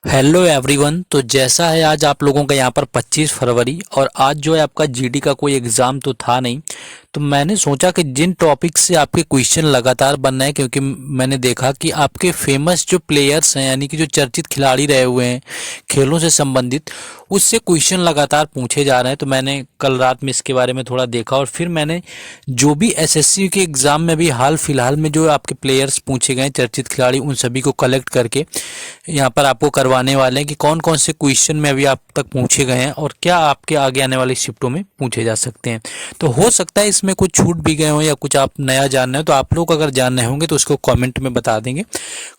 Hello everyone. तो जैसा है आज आप लोगों का यहाँ पर 25 फरवरी और आज जो है आपका जीडी का कोई एग्ज़ाम तो था नहीं। तो मैंने सोचा कि जिन टॉपिक से आपके क्वेश्चन लगातार बन रहे हैं, क्योंकि मैंने देखा कि आपके फेमस जो प्लेयर्स हैं यानी कि जो चर्चित खिलाड़ी रहे हुए हैं खेलों से संबंधित, उससे क्वेश्चन लगातार पूछे जा रहे हैं। तो मैंने कल रात में इसके बारे में थोड़ा देखा और फिर मैंने जो भी एसएससी के एग्ज़ाम में भी हाल फिलहाल में जो आपके प्लेयर्स पूछे गए चर्चित खिलाड़ी, उन सभी को कलेक्ट करके यहाँ पर आपको करवाने वाले हैं कि कौन कौन से क्वेश्चन में अभी आप तक पूछे गए हैं और क्या आपके आगे आने वाली शिफ्टों में पूछे जा सकते हैं। तो हो सकता है इसमें कुछ छूट भी गए हों या कुछ आप नया जान रहे हो। तो आप लोग अगर जान रहे होंगे तो उसको कमेंट में बता देंगे।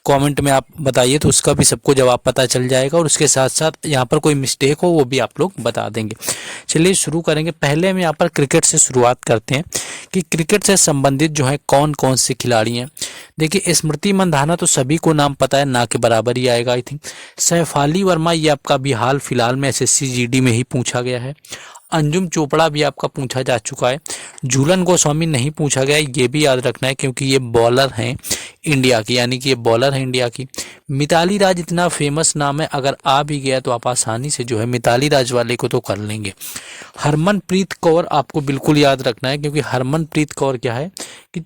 कमेंट में आप बताइए तो उसका भी सबको जवाब पता चल जाएगा और उसके साथ साथ यहाँ पर कोई मिस्टेक हो वो भी आप लोग बता देंगे। चलिए शुरू करेंगे। पहले हम यहाँ पर क्रिकेट से शुरुआत करते हैं कि क्रिकेट से संबंधित जो है कौन कौन से खिलाड़ी हैं। देखिए, स्मृति मंधाना तो सभी को नाम पता है, ना के बराबर ही आएगा आई थिंक। सैफाली वर्मा ये आपका भी हाल फिलहाल में एसएससी जीडी में ही पूछा गया है। अंजुम चोपड़ा भी आपका पूछा जा चुका है। झूलन गोस्वामी नहीं पूछा गया, ये भी याद रखना है क्योंकि ये बॉलर हैं इंडिया की, यानी कि ये बॉलर है इंडिया की। मिताली राज इतना फेमस नाम है, अगर आ भी गया तो आप आसानी से जो है मिताली राज वाले को तो कर लेंगे। हरमनप्रीत कौर आपको बिल्कुल याद रखना है क्योंकि हरमनप्रीत कौर क्या है कि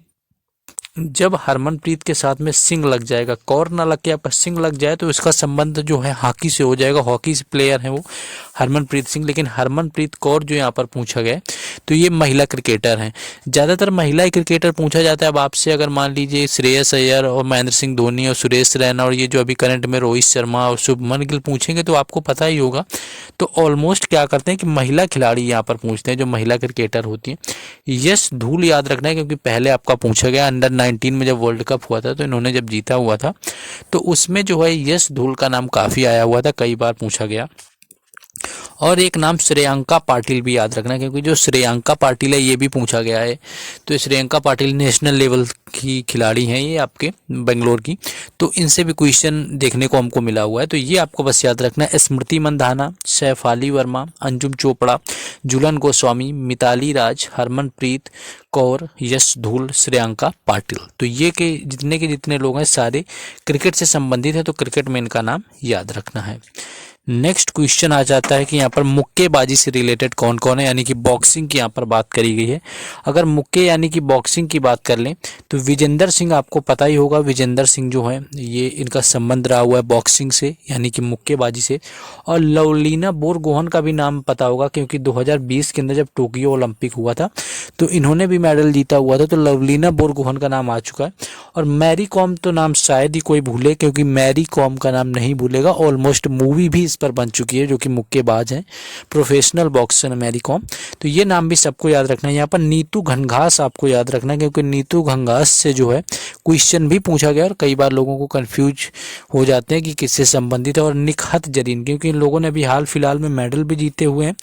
जब हरमनप्रीत के साथ में सिंह लग जाएगा, कौर ना लग के आपका सिंह लग जाए तो इसका संबंध जो है हॉकी से हो जाएगा। हॉकी से प्लेयर है वो हरमनप्रीत सिंह। लेकिन हरमनप्रीत कौर जो यहाँ पर पूछा गया तो ये महिला क्रिकेटर हैं। ज़्यादातर महिला ही क्रिकेटर पूछा जाता है। अब आपसे अगर मान लीजिए श्रेयस अय्यर और महेंद्र सिंह धोनी और सुरेश रैना और ये जो अभी करंट में रोहित शर्मा और शुभमन गिल पूछेंगे तो आपको पता ही होगा। तो ऑलमोस्ट क्या करते हैं कि महिला खिलाड़ी यहाँ पर पूछते हैं जो महिला क्रिकेटर होती हैं। यश धूल याद रखना है क्योंकि पहले आपका पूछा गया अंडर 19 में जब वर्ल्ड कप हुआ था तो इन्होंने जब जीता हुआ था तो उसमें जो है यश धूल का नाम काफ़ी आया हुआ था, कई बार पूछा गया। और एक नाम श्रेयांका पाटिल भी याद रखना क्योंकि जो श्रेयांका पाटिल है ये भी पूछा गया है। तो श्रेयांका पाटिल नेशनल लेवल की खिलाड़ी हैं ये आपके बेंगलोर की। तो इनसे भी क्वेश्चन देखने को हमको मिला हुआ है। तो ये आपको बस याद रखना है। स्मृति मंधाना, सैफाली वर्मा, अंजुम चोपड़ा, झूलन गोस्वामी, मिताली राज, हरमनप्रीत कौर, यश धूल, श्रेयांका पाटिल। तो ये के जितने लोग हैं सारे क्रिकेट से संबंधित है। तो क्रिकेट में इनका नाम याद रखना है। नेक्स्ट क्वेश्चन आ जाता है कि यहाँ पर मुक्केबाजी से रिलेटेड कौन कौन है, यानी कि बॉक्सिंग की यहाँ पर बात करी गई है। अगर मुक्के यानी कि बॉक्सिंग की बात कर लें तो विजेंदर सिंह आपको पता ही होगा। विजेंदर सिंह जो है ये इनका संबंध रहा हुआ है बॉक्सिंग से यानी कि मुक्केबाजी से। और लवलीना बोरगोहन का भी नाम पता होगा क्योंकि 2020 के अंदर जब टोक्यो ओलंपिक हुआ था तो इन्होंने भी मेडल जीता हुआ था। तो लवलीना बोरगोहन का नाम आ चुका है। और मैरी कॉम तो नाम शायद ही कोई भूले क्योंकि मैरी कॉम का नाम नहीं भूलेगा। ऑलमोस्ट मूवी भी इस पर बन चुकी है जो कि मुक्केबाज हैं, प्रोफेशनल बॉक्सर मैरी कॉम। तो ये नाम भी सबको याद रखना है। यहाँ पर नीतू घनघास आपको याद रखना है क्योंकि नीतू घनघास से जो है क्वेश्चन भी पूछा गया और कई बार लोगों को कंफ्यूज हो जाते हैं कि किससे संबंधित है। और निखत जरीन क्योंकि इन लोगों ने अभी हाल फिलहाल में मेडल भी जीते हुए हैं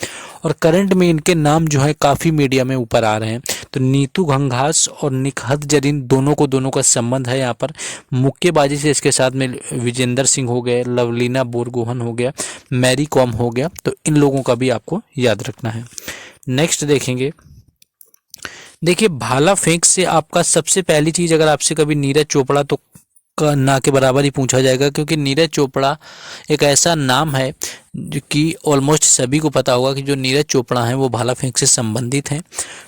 और करंट में इनके नाम जो है काफ़ी मीडिया में ऊपर आ रहे हैं। तो नीतू घनघास और निखत जरीन दोनों का संबंध है यहाँ पर मुक्केबाजी से। इसके साथ में विजेंदर सिंह हो गए, लवलीना बोरगोहन हो गया, मैरी कॉम हो गया। तो इन लोगों का भी आपको याद रखना है। नेक्स्ट देखेंगे। देखिए, भाला फेंक से आपका सबसे पहली चीज़ अगर आपसे कभी नीरज चोपड़ा तो का ना के बराबर ही पूछा जाएगा क्योंकि नीरज चोपड़ा एक ऐसा नाम है जो कि ऑलमोस्ट सभी को पता होगा कि जो नीरज चोपड़ा हैं वो भाला फेंक से संबंधित हैं।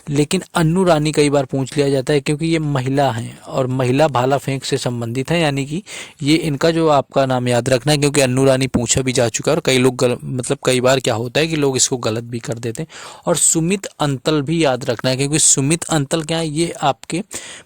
लेकिन अन्नू रानी कई बार पूछ लिया जाता है क्योंकि ये महिला हैं और महिला भाला फेंक से संबंधित हैं, यानी कि ये इनका जो आपका नाम याद रखना है क्योंकि अन्नू रानी पूछा भी जा चुका है। और कई लोग मतलब कई बार क्या होता है कि लोग इसको गलत भी कर देते हैं। और सुमित अंतल भी याद रखना है क्योंकि सुमित अंतल क्या है, ये आपके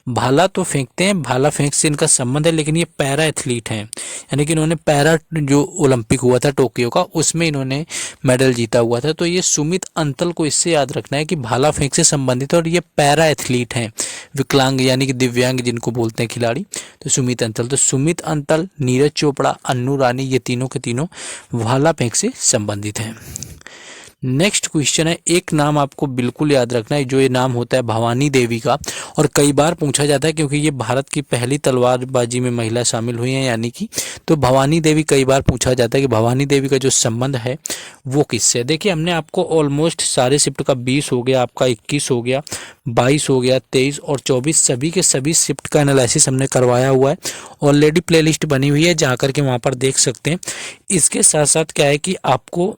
भाला तो फेंकते हैं, भाला फेंक से इनका संबंध है, लेकिन ये पैरा एथलीट हैं। यानी कि इन्होंने पैरा जो ओलंपिक हुआ था टोक्यो का उसमें इन्होंने मेडल जीता हुआ था। तो ये सुमित अंतल को इससे याद रखना है कि भाला फेंक से संबंधित और ये पैरा एथलीट हैं, विकलांग यानी कि दिव्यांग जिनको बोलते हैं खिलाड़ी। तो सुमित अंतल, तो सुमित अंतल, नीरज चोपड़ा, अन्नू रानी, ये तीनों के तीनों भाला फेंक से संबंधित हैं। नेक्स्ट क्वेश्चन है, एक नाम आपको बिल्कुल याद रखना है, जो ये नाम होता है भवानी देवी का, और कई बार पूछा जाता है क्योंकि ये भारत की पहली तलवारबाजी में महिला शामिल हुई हैं यानी कि, तो भवानी देवी कई बार पूछा जाता है कि भवानी देवी का जो संबंध है वो किससे है। देखिए हमने आपको ऑलमोस्ट सारे शिफ्ट का 20 हो गया, आपका 21 हो गया, 22 हो गया, 23 और 24 सभी के सभी शिफ्ट का एनालिसिस हमने करवाया हुआ है। ऑलरेडी प्लेलिस्ट बनी हुई है, जाकर के वहाँ पर देख सकते हैं। इसके साथ साथ क्या है कि आपको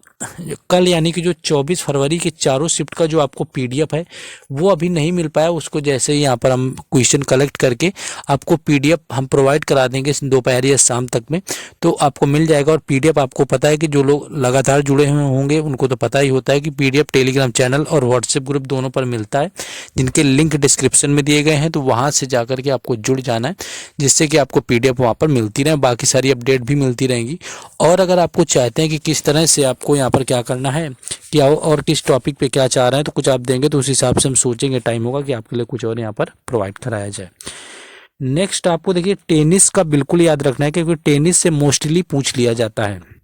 कल यानी कि जो 24 फरवरी के चारों शिफ्ट का जो आपको पीडीएफ है वो अभी नहीं मिल पाया, उसको जैसे ही यहाँ पर हम क्वेश्चन कलेक्ट करके आपको पीडीएफ हम प्रोवाइड करा देंगे दोपहर या शाम तक में, तो आपको मिल जाएगा। और पीडीएफ आपको पता है कि जो लोग लगातार जुड़े हुए होंगे उनको तो पता ही होता है कि पीडीएफ टेलीग्राम चैनल और व्हाट्सएप ग्रुप दोनों पर मिलता है, जिनके लिंक डिस्क्रिप्शन में दिए गए हैं, तो वहाँ से जाकर के आपको जुड़ जाना है, जिससे कि आपको पीडीएफ वहाँ पर मिलती रहे, बाकी सारी अपडेट भी मिलती रहेंगी। और अगर आपको चाहते हैं कि किस तरह से आपको यहाँ पर क्या करना है, क्या और किस टॉपिक पे क्या चाह रहे हैं, तो कुछ आप देंगे तो उस हिसाब से हम सोचेंगे, टाइम होगा कि आपके लिए कुछ और यहाँ पर प्रोवाइड कराया जाए। नेक्स्ट आपको देखिए टेनिस का बिल्कुल याद रखना है, क्योंकि टेनिस से मोस्टली पूछ लिया जाता है।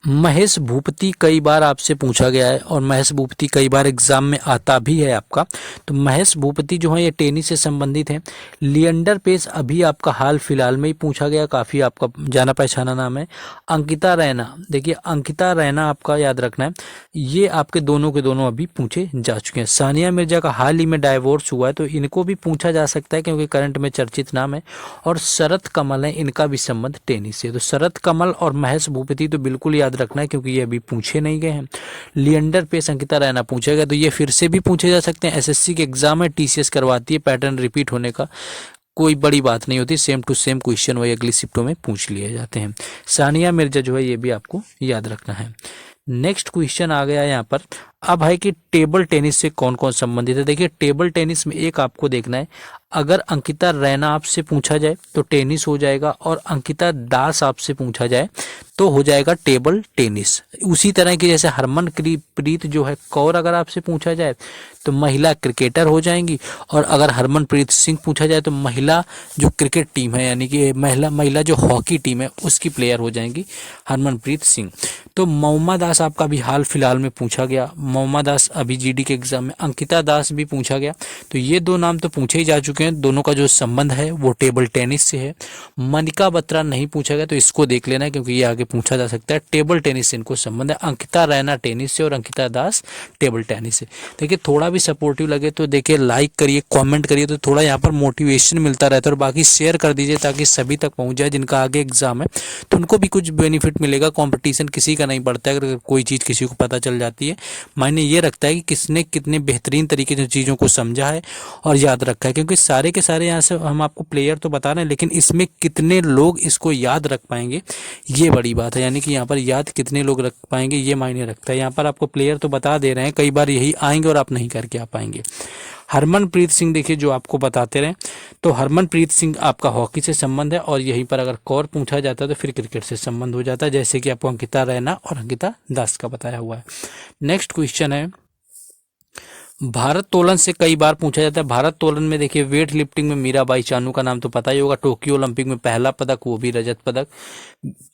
महेश भूपति कई बार आपसे पूछा गया है और महेश भूपति कई बार एग्जाम में आता भी है आपका, तो महेश भूपति जो है ये टेनिस से संबंधित है। लिएंडर पेस अभी आपका हाल फिलहाल में ही पूछा गया, काफ़ी आपका जाना पहचाना नाम है। अंकिता रैना, देखिए अंकिता रैना आपका याद रखना है, ये आपके दोनों के दोनों अभी पूछे जा चुके हैं। सानिया मिर्जा का हाल ही में डाइवोर्स हुआ है, तो इनको भी पूछा जा सकता है क्योंकि करंट में चर्चित नाम है। और शरत कमल है, इनका भी संबंध टेनिस से, तो शरत कमल और महेश भूपति तो बिल्कुल याद रखना है क्योंकि ये अभी पूछे नहीं गए हैं। लिएंडर पेस अंकिता रैना पूछा गया, तो ये फिर से भी पूछे जा सकते हैं। एसएससी के एग्जाम है, टीसीएस करवाती है, पैटर्न रिपीट होने का कोई बड़ी बात नहीं होती, सेम टू सेम क्वेश्चन वही अगली शिफ्टों में पूछ लिए जाते हैं। सानिया मिर्जा जो है ये भी आपको याद रखना है। नेक्स्ट क्वेश्चन आ गया यहाँ पर, अब है कि टेबल टेनिस से कौन कौन संबंधित है। देखिए टेबल टेनिस में एक आपको देखना है, अगर अंकिता रैना आपसे पूछा जाए तो टेनिस हो जाएगा, और अंकिता दास आपसे पूछा जाए तो हो जाएगा टेबल टेनिस। उसी तरह की जैसे हरमनप्रीत जो है कौर अगर आपसे पूछा जाए तो महिला क्रिकेटर हो जाएंगी, और अगर हरमनप्रीत सिंह पूछा जाए तो महिला जो क्रिकेट टीम है यानी कि महिला जो हॉकी टीम है उसकी प्लेयर हो जाएंगी हरमनप्रीत सिंह। तो मौमा दास आपका भी हाल फिलहाल में पूछा गया, मौमा दास अभी जीडी के एग्जाम में, अंकिता दास भी पूछा गया, तो ये दो नाम तो पूछे ही जा चुके हैं, दोनों का जो संबंध है वो टेबल टेनिस से है। मनिका बत्रा नहीं पूछा गया, तो इसको देख लेना है क्योंकि ये आगे पूछा जा सकता है। टेबल टेनिस से इनको संबंध है, अंकिता रैना टेनिस से और अंकिता दास टेबल टेनिस से। देखिए थोड़ा भी सपोर्टिव लगे तो देखिए लाइक करिए, कमेंट करिए, तो थोड़ा यहाँ पर मोटिवेशन मिलता रहता है, और बाकी शेयर कर दीजिए ताकि सभी तक पहुँच जाए जिनका आगे एग्जाम है, तो उनको भी कुछ बेनिफिट मिलेगा। कॉम्पिटिशन किसी का नहीं बढ़ता है, अगर कोई चीज़ किसी को पता चल जाती है, मायने ये रखता है कि किसने कितने बेहतरीन तरीके से चीज़ों को समझा है और याद रखा है। क्योंकि सारे के सारे यहाँ से हम आपको प्लेयर तो बता रहे हैं, लेकिन इसमें कितने लोग इसको याद रख पाएंगे ये बड़ी बात है, यानी कि यहाँ पर याद कितने लोग रख पाएंगे ये मायने रखता है। यहाँ पर आपको प्लेयर तो बता दे रहे हैं, कई बार यही आएंगे और आप नहीं करके आ पाएंगे। हरमनप्रीत सिंह देखिए जो आपको बताते रहे, तो हरमनप्रीत सिंह आपका हॉकी से संबंध है, और यहीं पर अगर कौर पूछा जाता है तो फिर क्रिकेट से संबंध हो जाता है, जैसे कि आपको अंकिता रैना और अंकिता दास का बताया हुआ है। नेक्स्ट क्वेश्चन है, भारत्तोलन से कई बार पूछा जाता है। भारत्तोलन में देखिए वेट लिफ्टिंग में मीराबाई चानू का नाम तो पता ही होगा, टोक्यो ओलंपिक में पहला पदक वो भी रजत पदक।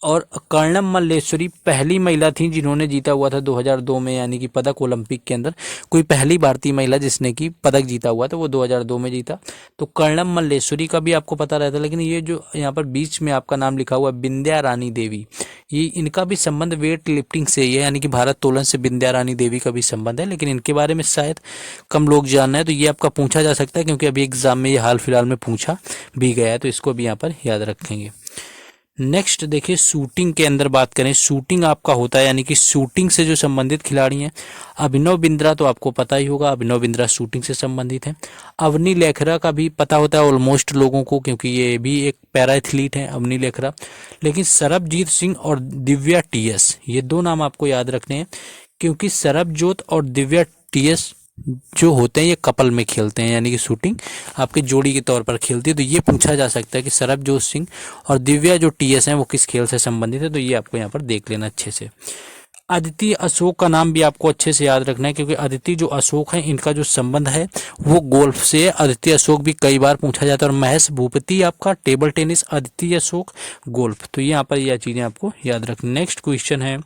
और कर्णम मल्लेश्वरी पहली महिला थी जिन्होंने जीता हुआ था 2002 में, यानी कि पदक ओलंपिक के अंदर कोई पहली भारतीय महिला जिसने कि पदक जीता हुआ था वो 2002 में जीता, तो कर्णम मल्लेश्वरी का भी आपको पता रहता है। लेकिन ये जो यहाँ पर बीच में आपका नाम लिखा हुआ विंध्या रानी देवी, ये इनका भी संबंध वेट लिफ्टिंग से ही है, यानी कि भारत्तोलन से विंध्या रानी देवी का भी संबंध है, लेकिन इनके बारे में शायद कम लोग जानना है, तो ये आपका पूछा जा सकता है क्योंकि अभी एग्जाम में ये हाल फिलहाल में पूछा भी गया है, तो इसको भी यहाँ पर याद रखेंगे। नेक्स्ट देखिए शूटिंग के अंदर बात करें, शूटिंग आपका होता है यानी कि शूटिंग से जो संबंधित खिलाड़ी हैं, अभिनव बिंद्रा तो आपको पता ही होगा, अभिनव बिंद्रा शूटिंग से संबंधित है। अवनी लेखरा का भी पता होता है ऑलमोस्ट लोगों को, क्योंकि ये भी एक पैरा एथलीट है अवनी लेखरा। लेकिन सरबजीत सिंह और दिव्या टीएस, ये दो नाम आपको याद रखने हैं, क्योंकि सरबजोत और दिव्या टीएस जो होते हैं ये कपल में खेलते हैं, यानी कि शूटिंग आपके जोड़ी के तौर पर खेलती है, तो ये पूछा जा सकता है कि सरबजोत सिंह और दिव्या जो टीएस हैं वो किस खेल से संबंधित है, तो ये आपको यहाँ पर देख लेना अच्छे से। अदिति अशोक का नाम भी आपको अच्छे से याद रखना है, क्योंकि अदिति जो अशोक है इनका जो संबंध है वो गोल्फ से है। अदिति अशोक भी कई बार पूछा जाता है, और महेश भूपति आपका table tennis, Aditi Ashok golf, तो यहाँ पर यह चीज़ें आपको याद रखनी। नेक्स्ट क्वेश्चन है,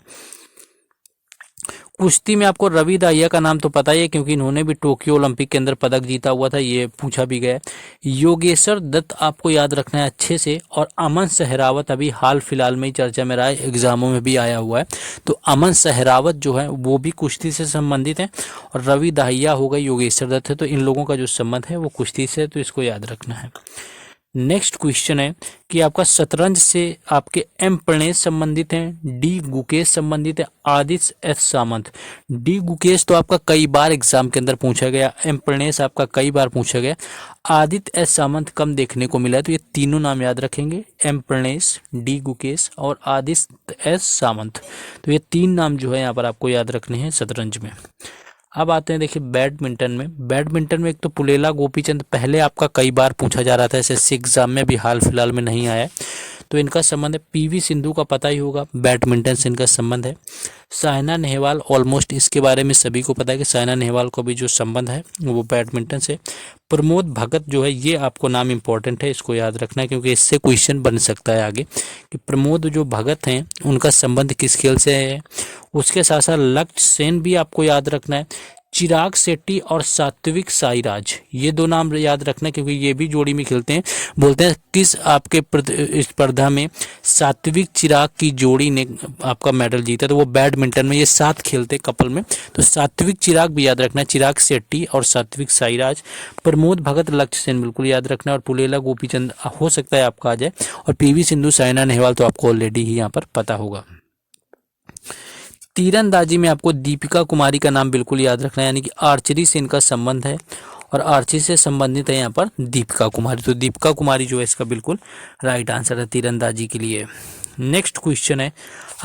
कुश्ती में आपको रवि दाहिया का नाम तो पता ही है क्योंकि इन्होंने भी टोक्यो ओलंपिक के अंदर पदक जीता हुआ था, ये पूछा भी गया है। योगेश्वर दत्त आपको याद रखना है अच्छे से। और अमन सहरावत अभी हाल फिलहाल में ही चर्चा में रहा है, एग्जामों में भी आया हुआ है। तो अमन सहरावत जो है वो भी कुश्ती से संबंधित है। और रवि दाहिया हो गए, योगेश्वर दत्त है, तो इन लोगों का जो संबंध है वो कुश्ती से है, तो इसको याद रखना है। नेक्स्ट क्वेश्चन है कि आपका शतरंज से आपके एम प्रणेश संबंधित हैं, डी गुकेश संबंधित है, आदित्य एस सामंत। डी गुकेश तो आपका कई बार एग्जाम के अंदर पूछा गया, एम प्रणेश आपका कई बार पूछा गया, आदित्य एस सामंत कम देखने को मिला है। तो ये तीनों नाम याद रखेंगे, एम प्रणेश, डी गुकेश और आदित्य एस सामंत। तो ये तीन नाम जो है यहाँ पर आपको याद रखने हैं शतरंज में। अब आते हैं देखिए बैडमिंटन में एक तो पुलेला गोपीचंद पहले आपका कई बार पूछा जा रहा था एसएससी एग्जाम में, भी हाल फिलहाल में नहीं आया। तो इनका संबंध है पीवी सिंधु का पता ही होगा, बैडमिंटन से इनका संबंध है। साइना नेहवाल ऑलमोस्ट इसके बारे में सभी को पता है कि साइना नेहवाल को भी जो संबंध है वो बैडमिंटन से। प्रमोद भगत जो है ये आपको नाम इंपॉर्टेंट है, इसको याद रखना है क्योंकि इससे क्वेश्चन बन सकता है आगे कि प्रमोद जो भगत हैं उनका संबंध किस खेल से है। उसके साथ साथ लक्ष्य सेन भी आपको याद रखना है। चिराग शेट्टी और सात्विक साईराज, ये दो नाम याद रखना क्योंकि ये भी जोड़ी में खेलते हैं। बोलते हैं किस आपके स्पर्धा में सात्विक चिराग की जोड़ी ने आपका मेडल जीता, तो वो बैडमिंटन में ये साथ खेलते कपल में। तो सात्विक चिराग भी याद रखना है, चिराग शेट्टी और सात्विक साईराज। प्रमोद भगत, लक्ष्य सेन बिल्कुल याद रखना है। और पुलेला गोपीचंद हो सकता है आपका आ जाए। और पीवी सिंधु, साइना नेहवाल तो आपको ऑलरेडी ही यहाँ पर पता होगा। तीरंदाजी में आपको दीपिका कुमारी का नाम बिल्कुल याद रखना है, यानी कि आर्चरी से इनका संबंध है और आर्चरी से संबंधित है यहाँ पर दीपिका कुमारी। तो दीपिका कुमारी जो है इसका बिल्कुल राइट आंसर है तीरंदाजी के लिए। नेक्स्ट क्वेश्चन है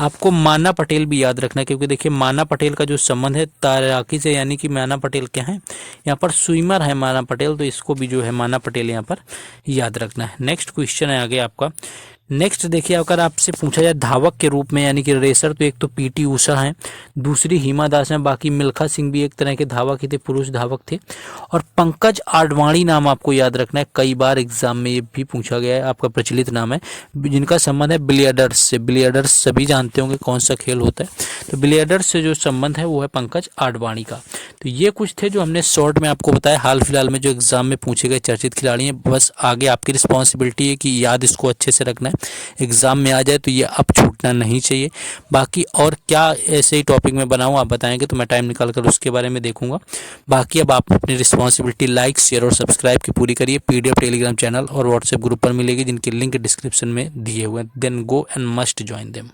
आपको माना पटेल भी याद रखना है क्योंकि देखिए माना पटेल का जो संबंध है तैराकी से, यानी कि माना पटेल क्या है यहाँ पर स्विमर है माना पटेल, तो इसको भी जो है माना पटेल यहाँ पर याद रखना है। नेक्स्ट क्वेश्चन है आगे आपका। नेक्स्ट देखिए अगर आपसे पूछा जाए धावक के रूप में यानी कि रेसर, तो एक तो पीटी ऊषा हैं, दूसरी हिमा दास हैं, बाकी मिल्खा सिंह भी एक तरह के धावक ही थे, पुरुष धावक थे। और पंकज आडवाणी नाम आपको याद रखना है, कई बार एग्जाम में ये भी पूछा गया है, आपका प्रचलित नाम है, जिनका संबंध है बिलियर्ड्स से। बिलियर्ड्स सभी जानते होंगे कौन सा खेल होता है, तो बिलियर्ड्स से जो संबंध है वो है पंकज आडवाणी का। तो ये कुछ थे जो हमने शॉर्ट में आपको बताया हाल फिलहाल में जो एग्जाम में पूछे गए चर्चित खिलाड़ी हैं। बस आगे आपकी रिस्पॉन्सिबिलिटी है कि याद इसको अच्छे से रखना है, एग्जाम में आ जाए तो ये अब छूटना नहीं चाहिए। बाकी और क्या ऐसे ही टॉपिक में बनाऊं आप बताएंगे तो मैं टाइम निकाल कर उसके बारे में देखूंगा। बाकी अब आप अपनी रिस्पॉन्सिबिलिटी लाइक, शेयर और सब्सक्राइब की पूरी करिए। पीडीएफ टेलीग्राम चैनल और व्हाट्सएप ग्रुप पर मिलेगी जिनके लिंक डिस्क्रिप्शन में दिए हुए हैं। Then go and must join them.